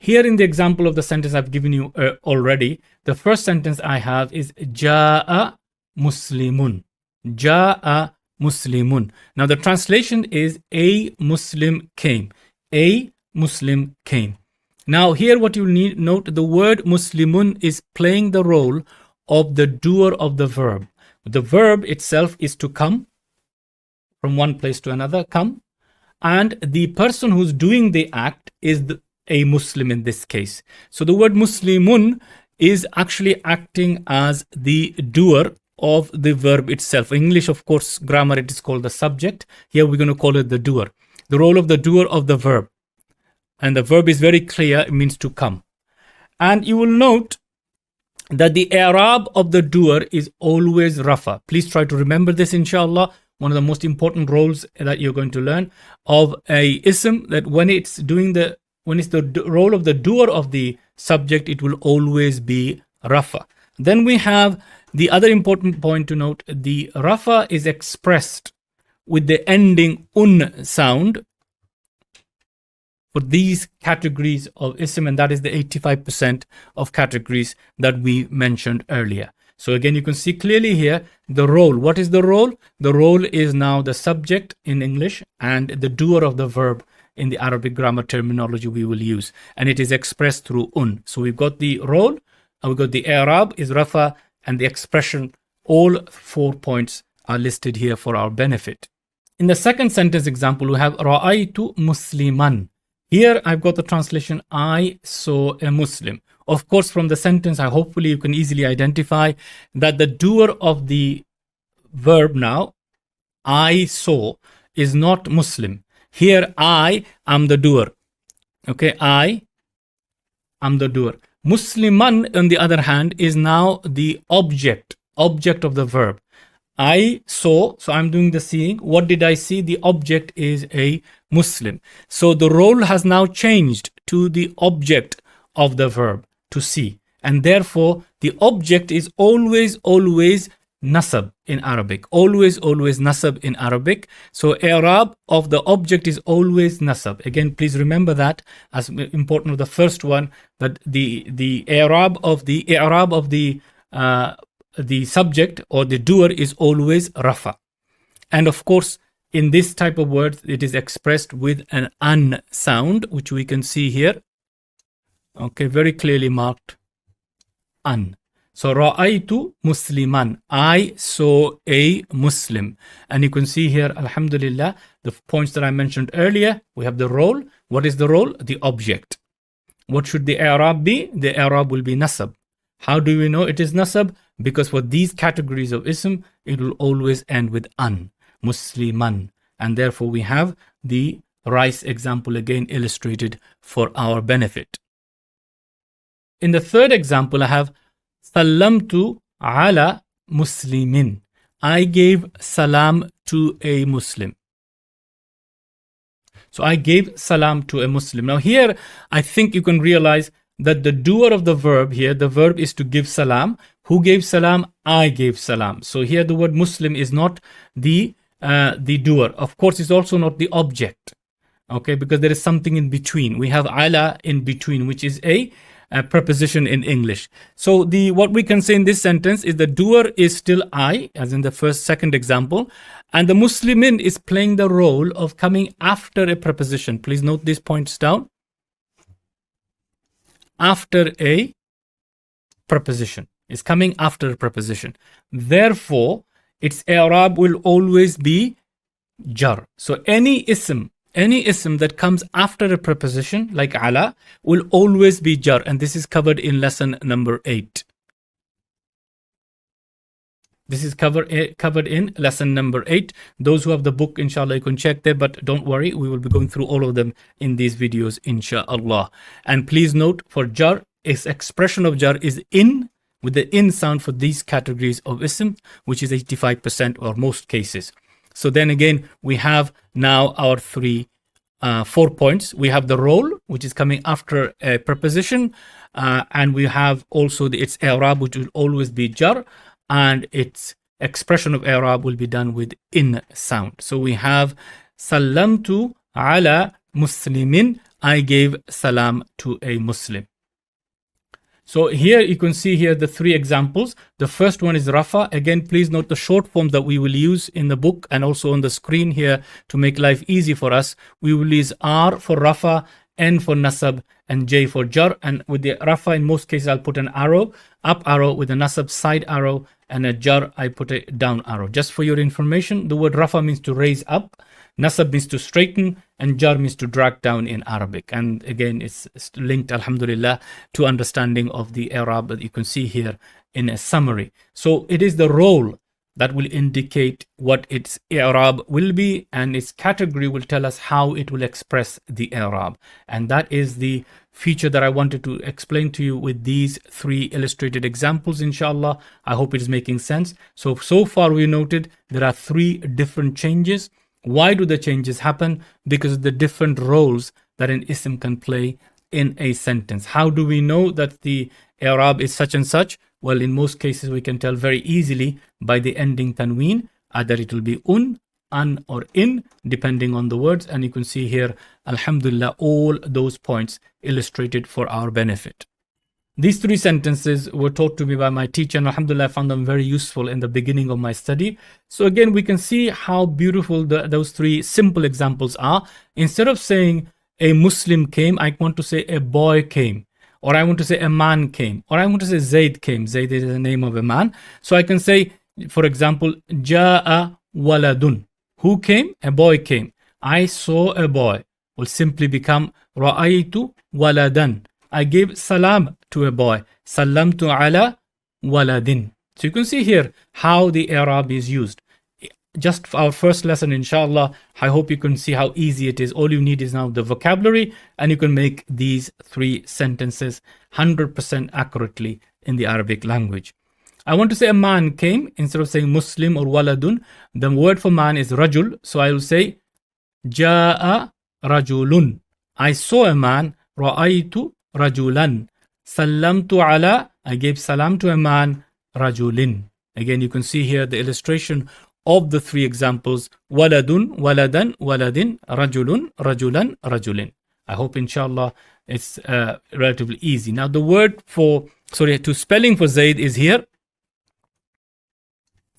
Here in the example of the sentence I've given you already, the first sentence I have is Ja'a Muslimun. Ja'a Muslimun. Now the translation is a Muslim came. A Muslim came. Now here what you need note, the word Muslimun is playing the role of the doer of the verb. The verb itself is to come from one place to another, come. And the person who's doing the act is a Muslim in this case. So the word Muslimun is actually acting as the doer of the verb itself. In English, of course, grammar, it is called the subject. Here we're going to call it the doer. The role of the doer of the verb. And the verb is very clear, it means to come. And you will note that the i'rab of the doer is always rafa. Please try to remember this, inshallah. One of the most important roles that you're going to learn of a ism, that when it's the role of the doer of the subject, it will always be rafa. Then we have the other important point to note, the rafa is expressed with the ending un sound for these categories of ism, and that is the 85% of categories that we mentioned earlier. So again, you can see clearly here the role. What is the role? The role is now the subject in English and the doer of the verb in the Arabic grammar terminology we will use. And it is expressed through un. So we've got the role, and we've got the i'rab is rafa, and the expression. All 4 points are listed here for our benefit. In the second sentence example, we have ra'aytu musliman. Here I've got the translation, I saw a Muslim. Of course, from the sentence, hopefully you can easily identify that the doer of the verb now, I saw, is not Muslim. Here I am the doer. Okay, I am the doer. Musliman, on the other hand, is now the object of the verb. I saw, so I'm doing the seeing. What did I see? The object is a Muslim. So the role has now changed to the object of the verb, to see. And therefore, the object is always nasab in Arabic. Always nasab in Arabic. So i'rab of the object is always nasab. Again, please remember that as important of the first one, that the i'rab of the subject or the doer is always rafa. And of course, in this type of words, it is expressed with an an sound, which we can see here. Okay, very clearly marked an. So ra'aytu musliman, I saw a Muslim. And you can see here, alhamdulillah, the points that I mentioned earlier. We have the role. What is the role? The object. What should the i'rab be? The i'rab will be nasab. How do we know it is nasab? Because for these categories of ism, it will always end with an, musliman. And therefore we have the rice example again illustrated for our benefit. In the third example, I have Sallamtu ala muslimin. I gave salam to a Muslim. So I gave salam to a Muslim. Now here, I think you can realize that the doer of the verb here, the verb is to give salam. Who gave salam? I gave salam. So here the word Muslim is not the doer. Of course, it's also not the object. Okay, because there is something in between. We have ala in between, which is a preposition in English. So what we can say in this sentence is the doer is still I, as in the second example, and the Muslimin is playing the role of coming after a preposition. Please note these points down. After a preposition. Is coming after a preposition. Therefore, its i'rab will always be jar. So any ism that comes after a preposition like ala will always be jar, and this is covered in lesson number 8. This is covered in lesson number 8. Those who have the book, inshallah, you can check there, but don't worry, we will be going through all of them in these videos, inshallah. And please note, for jar, its expression of jar is in, with the in sound for these categories of ism, which is 85% or most cases. So then again, we have now our 4 points. We have the role, which is coming after a preposition, and we have also its i'rab, which will always be jar, and its expression of i'rab will be done with in sound. So we have Sallamtu ala muslimin, I gave salam to a Muslim. So here you can see here the three examples. The first one is Rafa. Again, please note the short form that we will use in the book and also on the screen here to make life easy for us. We will use R for Rafa, N for Nasab, and J for Jar. And with the Rafa, in most cases, I'll put an arrow, up arrow, with a Nasab side arrow, and a Jar, I put a down arrow. Just for your information, the word Rafa means to raise up, Nasab means to straighten, and Jar means to drag down in Arabic. And again, it's linked, alhamdulillah, to understanding of the I'rab that you can see here in a summary. So it is the role that will indicate what its I'rab will be, and its category will tell us how it will express the I'rab. And that is the feature that I wanted to explain to you with these three illustrated examples, inshallah. I hope it is making sense. So far we noted there are three different changes. Why do the changes happen? Because of the different roles that an ism can play in a sentence. How do we know that the I'rab is such and such? Well, in most cases we can tell very easily by the ending tanween. Either it will be an, or in, depending on the words. And you can see here, alhamdulillah, all those points illustrated for our benefit. These three sentences were taught to me by my teacher, and alhamdulillah, I found them very useful in the beginning of my study. So again, we can see how beautiful those three simple examples are. Instead of saying a Muslim came, I want to say a boy came, or I want to say a man came, or I want to say Zaid came. Zaid is the name of a man. So I can say, for example, Ja'a waladun. Who came? A boy came. I saw a boy. Will simply become Ra'aytu waladan. I gave salam to a boy. Salamtu ala waladin. So you can see here how the I'rab is used. Just for our first lesson, inshallah, I hope you can see how easy it is. All you need is now the vocabulary, and you can make these three sentences 100% accurately in the Arabic language. I want to say a man came. Instead of saying Muslim or waladun, the word for man is rajul. So I will say Ja'a rajulun. I saw a man. Ra'aytu rajulan. Salamtu ala. I gave salam to a man. Rajulin. Again, you can see here the illustration of the three examples. Waladun, waladan, waladin, rajulun, rajulan, rajulin. I hope inshallah it's relatively easy. Now the word to spelling for Zaid is here.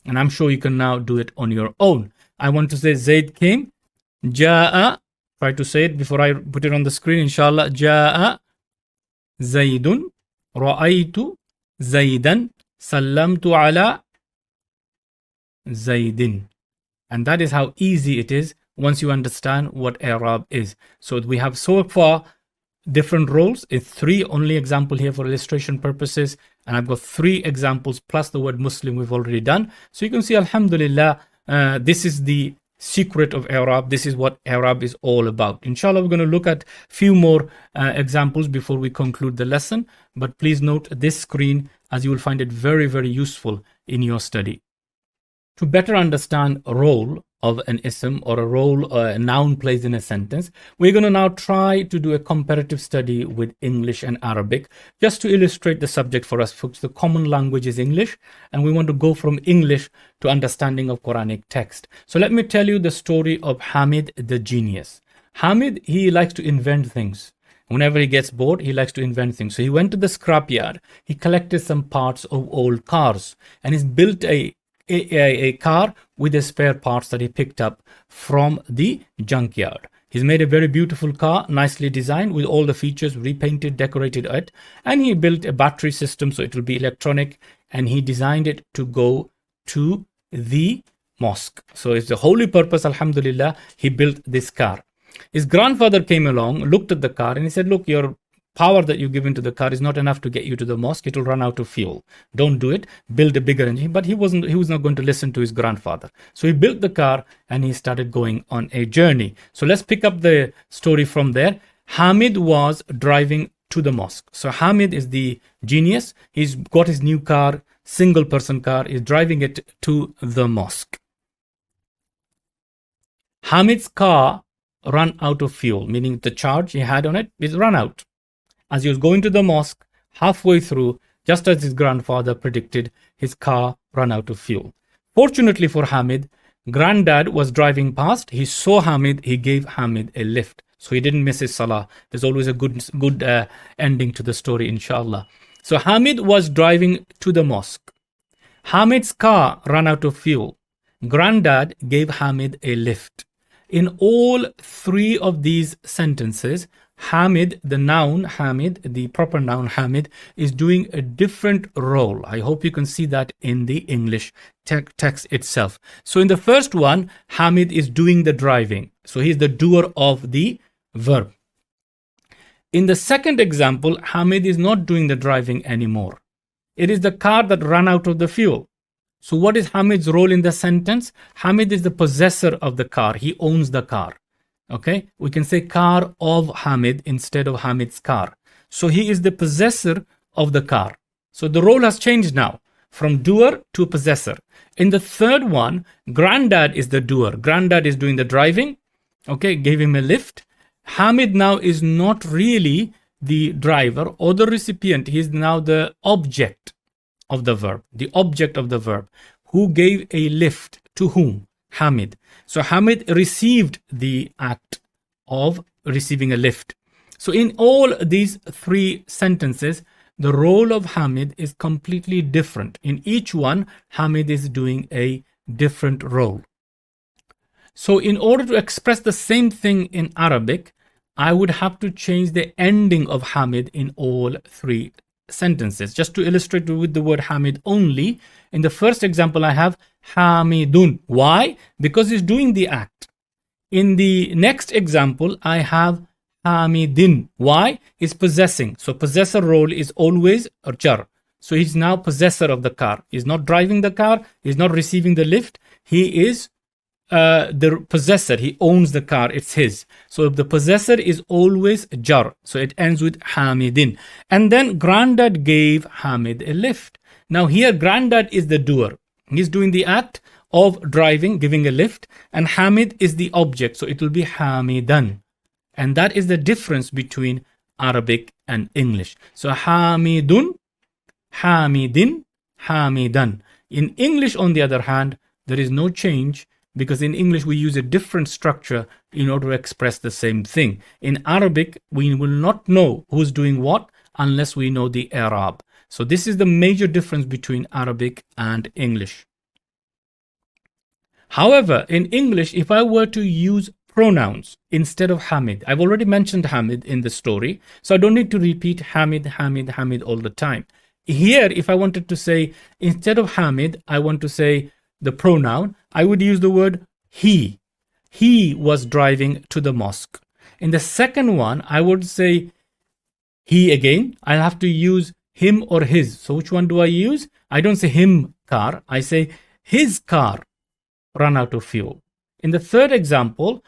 And I'm sure you can now do it on your own. I want to say Zaid came. Ja'a. Try to say it before I put it on the screen, inshallah. Ja'a Zaidun. Ra'aytu Zaidan. Sallamtu ala Zaidin. And that is how easy it is once you understand what I'rab is. So we have so far different roles. It's three only example here for illustration purposes, and I've got three examples plus the word Muslim we've already done. So you can see, alhamdulillah, this is the secret of I'rab. This is what I'rab is all about. Inshallah, we're going to look at few more examples before we conclude the lesson, but please note this screen, as you will find it very, very useful in your study. To better understand a role of an ism, or a role a noun plays in a sentence, we're going to now try to do a comparative study with English and Arabic, just to illustrate the subject for us folks. The common language is English, and we want to go from English to understanding of Quranic text. So let me tell you the story of Hamid the genius. Hamid, he likes to invent things. Whenever he gets bored, he likes to invent things. So he went to the scrapyard, he collected some parts of old cars, and he's built a car with the spare parts that he picked up from the junkyard. He's made a very beautiful car, nicely designed with all the features, repainted, decorated it, and he built a battery system so it will be electronic, and he designed it to go to the mosque. So it's the holy purpose, alhamdulillah, he built this car. His grandfather came along, looked at the car, and he said, look, your power that you give into the car is not enough to get you to the mosque. It will run out of fuel. Don't do it. Build a bigger engine. But he was not going to listen to his grandfather. So he built the car and he started going on a journey. So let's pick up the story from there. Hamid was driving to the mosque. So Hamid is the genius. He's got his new car, single person car, is driving it to the mosque. Hamid's car ran out of fuel, meaning the charge he had on it is run out. As he was going to the mosque, halfway through, just as his grandfather predicted, his car ran out of fuel. Fortunately for Hamid, Granddad was driving past. He saw Hamid. He gave Hamid a lift. So he didn't miss his salah. There's always a good ending to the story, inshallah. So Hamid was driving to the mosque. Hamid's car ran out of fuel. Granddad gave Hamid a lift. In all three of these sentences, Hamid, the noun Hamid, the proper noun Hamid, is doing a different role. I hope you can see that in the English text itself. So in the first one, Hamid is doing the driving. So he's the doer of the verb. In the second example, Hamid is not doing the driving anymore. It is the car that ran out of the fuel. So what is Hamid's role in the sentence? Hamid is the possessor of the car. He owns the car. Okay, we can say car of Hamid instead of Hamid's car. So he is the possessor of the car. So the role has changed now from doer to possessor. In the third one, Granddad is the doer. Granddad is doing the driving. Okay, gave him a lift. Hamid now is not really the driver or the recipient. He is now the object of the verb. The object of the verb. Who gave a lift to whom? Hamid. So Hamid received the act of receiving a lift. So in all these three sentences, the role of Hamid is completely different. In each one, Hamid is doing a different role. So in order to express the same thing in Arabic, I would have to change the ending of Hamid in all three sentences. Just to illustrate with the word Hamid only, in the first example I have Hamidun. Why? Because he's doing the act. In the next example I have Hamidin. Why? He's possessing. So possessor role is always a jar. So he's now possessor of the car. He's not driving the car. He's not receiving the lift. He is the possessor. He owns the car. It's his. So the possessor is always jar. So it ends with Hamidin. And then Granddad gave Hamid a lift. Now here Granddad is the doer. He's doing the act of driving, giving a lift. And Hamid is the object. So it will be Hamidan. And that is the difference between Arabic and English. So Hamidun, Hamidin, Hamidan. In English, on the other hand, there is no change, because in English we use a different structure in order to express the same thing. In Arabic, we will not know who's doing what unless we know the I'rab. So this is the major difference between Arabic and English. However, in English, if I were to use pronouns instead of Hamid, I've already mentioned Hamid in the story, so I don't need to repeat Hamid, Hamid, Hamid all the time. Here, if I wanted to say, instead of Hamid, I want to say the pronoun, I would use the word he. He was driving to the mosque. In the second one, I would say he again. I'll have to use him or his. So which one do I use? I don't say him car. I say his car ran out of fuel. In the third example,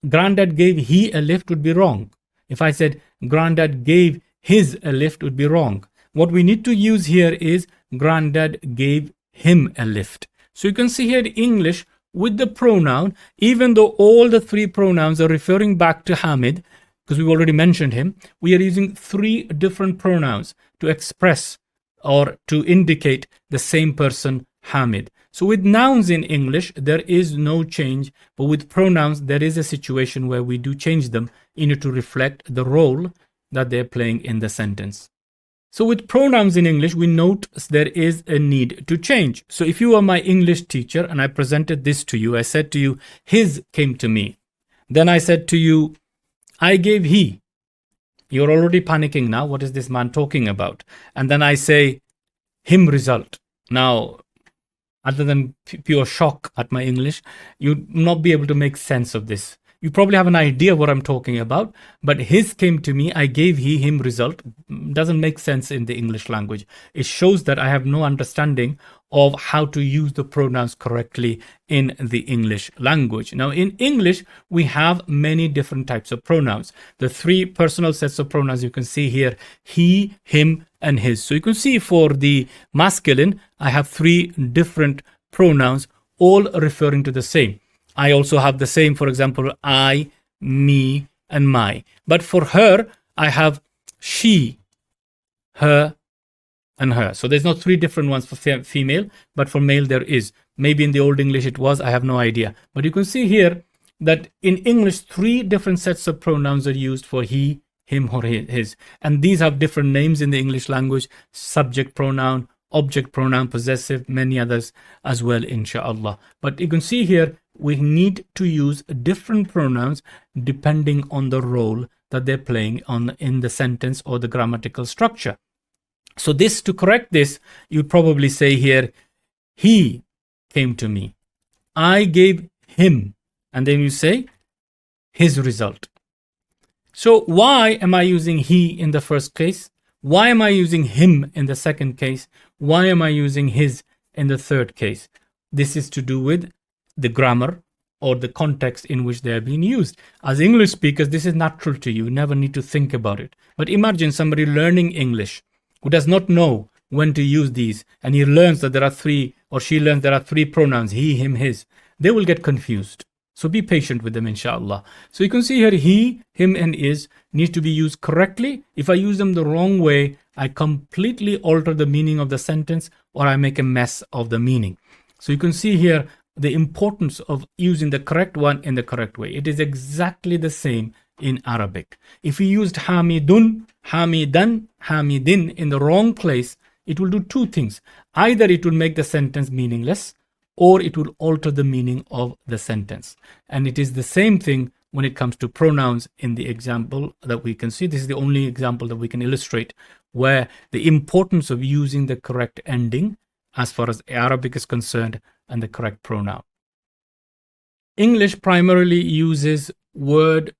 Granddad gave he a lift would be wrong. If I said Granddad gave his a lift would be wrong. What we need to use here is Granddad gave him a lift. So you can see here in English with the pronoun, even though all the three pronouns are referring back to Hamid, because we've already mentioned him, we are using three different pronouns to express or to indicate the same person, Hamid. So with nouns in English, there is no change, but with pronouns, there is a situation where we do change them in order to reflect the role that they're playing in the sentence. So with pronouns in English, we note there is a need to change. So if you were my English teacher and I presented this to you, I said to you, his came to me. Then I said to you, I gave he. You're already panicking now. What is this man talking about? And then I say, him result. Now, other than pure shock at my English, you'd not be able to make sense of this. You probably have an idea what I'm talking about, but his came to me, I gave he, him result doesn't make sense in the English language. It shows that I have no understanding of how to use the pronouns correctly in the English language. Now, in English, we have many different types of pronouns. The three personal sets of pronouns you can see here, he, him, and his. So you can see for the masculine, I have three different pronouns, all referring to the same. I also have the same, for example, I, me, and my. But for her, I have she, her, and her. So there's not three different ones for female, but for male there is. Maybe in the Old English it was, I have no idea. But you can see here, that in English, 3 different sets of pronouns are used for he, him, or his. And these have different names in the English language: subject pronoun, object pronoun, possessive, many others as well, inshallah. But you can see here, we need to use different pronouns depending on the role that they're playing in the sentence or the grammatical structure. So this, to correct this, you'd probably say here, he came to me, I gave him, and then you say his result. So why am I using he in the first case? Why am I using him in the second case? Why am I using his in the third case? This is to do with the grammar or the context in which they are being used. As English speakers, this is natural to you. You never need to think about it. But imagine somebody learning English who does not know when to use these, and he learns that there are 3, or she learns there are 3 pronouns, he, him, his. They will get confused. So be patient with them, inshallah. So you can see here, he, him, and his need to be used correctly. If I use them the wrong way, I completely alter the meaning of the sentence, or I make a mess of the meaning. So you can see here the importance of using the correct one in the correct way. It is exactly the same in Arabic. If we used hamidun, hamidan, hamidin in the wrong place, it will do 2 things. Either it will make the sentence meaningless, or it will alter the meaning of the sentence. And it is the same thing when it comes to pronouns in the example that we can see. This is the only example that we can illustrate where the importance of using the correct ending as far as Arabic is concerned and the correct pronoun. English primarily uses word